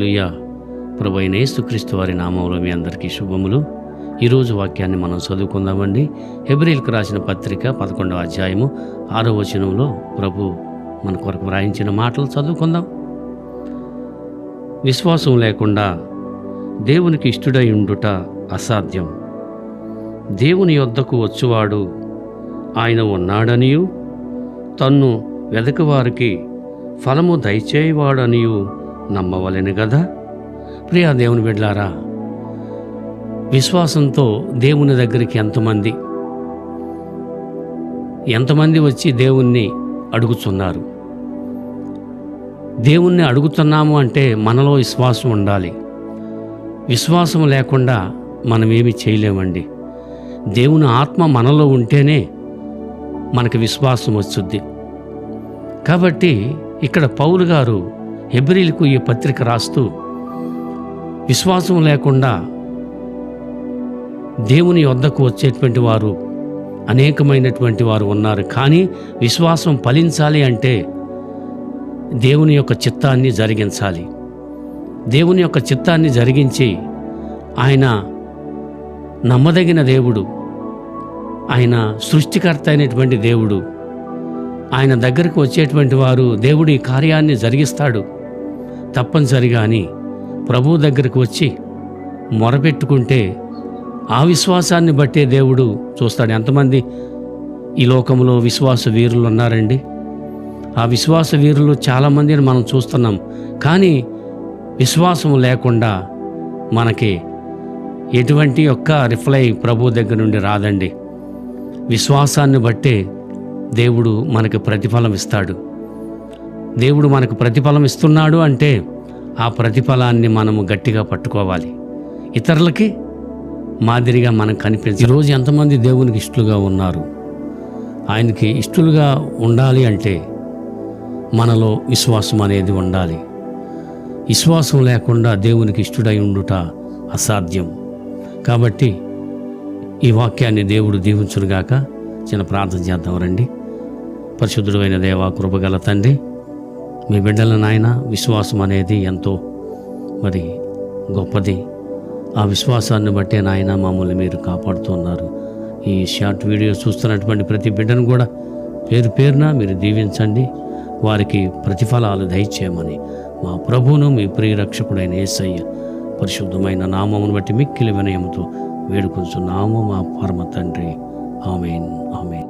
హల్లెలూయా. ప్రభువైన యేసుక్రీస్తు వారి నామములో మీ అందరికీ శుభములు. ఈరోజు వాక్యాన్ని మనం చదువుకుందామండి. హెబ్రీయులకు రాసిన పత్రిక 11వ అధ్యాయము 6వ వచనంలో ప్రభు మన కొరకు వ్రాయించిన మాటలు చదువుకుందాం. విశ్వాసం లేకుండా దేవునికి ఇష్టుడై ఉండుట అసాధ్యం. దేవుని యొద్దకు వచ్చువాడు ఆయన ఉన్నాడనియు తన్ను వెదకువారికి ఫలము దయచేయవాడనియు నమ్మవలెను గదా. ప్రియా దేవుని బిడ్డలారా, విశ్వాసంతో దేవుని దగ్గరికి ఎంతమంది వచ్చి దేవుణ్ణి అడుగుతున్నారు? దేవుణ్ణి అడుగుతున్నాము అంటే మనలో విశ్వాసం ఉండాలి. విశ్వాసం లేకుండా మనమేమి చేయలేమండి. దేవుని ఆత్మ మనలో ఉంటేనే మనకు విశ్వాసం వచ్చుద్ది. కాబట్టి ఇక్కడ పౌలు గారు హెబ్రీయులకు ఈ పత్రిక రాస్తూ విశ్వాసం లేకుండా దేవుని వద్దకు వచ్చేటువంటి వారు అనేకమైనటువంటి వారు ఉన్నారు. కానీ విశ్వాసం ఫలించాలి అంటే దేవుని యొక్క చిత్తాన్ని జరిగించాలి. దేవుని యొక్క చిత్తాన్ని జరిగించి ఆయన నమ్మదగిన దేవుడు, ఆయన సృష్టికర్త అయినటువంటి దేవుడు. ఆయన దగ్గరకు వచ్చేటువంటి వారు దేవుడి కార్యాన్ని జరిగిస్తాడు. తప్పనిసరిగా అని ప్రభువు దగ్గరకు వచ్చి మొరపెట్టుకుంటే ఆ విశ్వాసాన్ని బట్టే దేవుడు చూస్తాడు. ఎంతమంది ఈ లోకంలో విశ్వాస వీరులు ఉన్నారండి. ఆ విశ్వాస వీరులు చాలామందిని మనం చూస్తున్నాం. కానీ విశ్వాసం లేకుండా మనకి ఎటువంటి యొక్క రిప్లై ప్రభు దగ్గర నుండి రాదండి. విశ్వాసాన్ని బట్టే దేవుడు మనకు ప్రతిఫలం ఇస్తాడు. దేవుడు మనకు ప్రతిఫలం ఇస్తున్నాడు అంటే ఆ ప్రతిఫలాన్ని మనము గట్టిగా పట్టుకోవాలి. ఇతరులకి మాదిరిగా మనకు కనిపించి ఈరోజు ఎంతమంది దేవునికి ఇష్టలుగా ఉన్నారు? ఆయనకి ఇష్టలుగా ఉండాలి అంటే మనలో విశ్వాసం అనేది ఉండాలి. విశ్వాసం లేకుండా దేవునికి ఇష్టడై ఉండుట అసాధ్యం. కాబట్టి ఈ వాక్యాన్ని దేవుడు దీవించునుగాక. చిన్న ప్రార్థన చేద్దాం రండి. పరిశుద్ధుడు అయిన దేవా, కృపగల తండ్రి, మీ బిడ్డల నాయన, విశ్వాసం అనేది ఎంతో గొప్పది. ఆ విశ్వాసాన్ని బట్టే నాయన మమ్మల్ని మీరు కాపాడుతున్నారు. ఈ షార్ట్ వీడియో చూస్తున్నటువంటి ప్రతి బిడ్డను కూడా పేరు పేరున మీరు దీవించండి. వారికి ప్రతిఫలాలు దయచేయమని మా ప్రభువును, మీ ప్రియరక్షకుడైన యేసయ్య పరిశుద్ధమైన నామమును బట్టి మిక్కిలి వినయముతో వేడుకొంచున్నాము మా పరమ తండ్రి. ఆమేన్, ఆమేన్.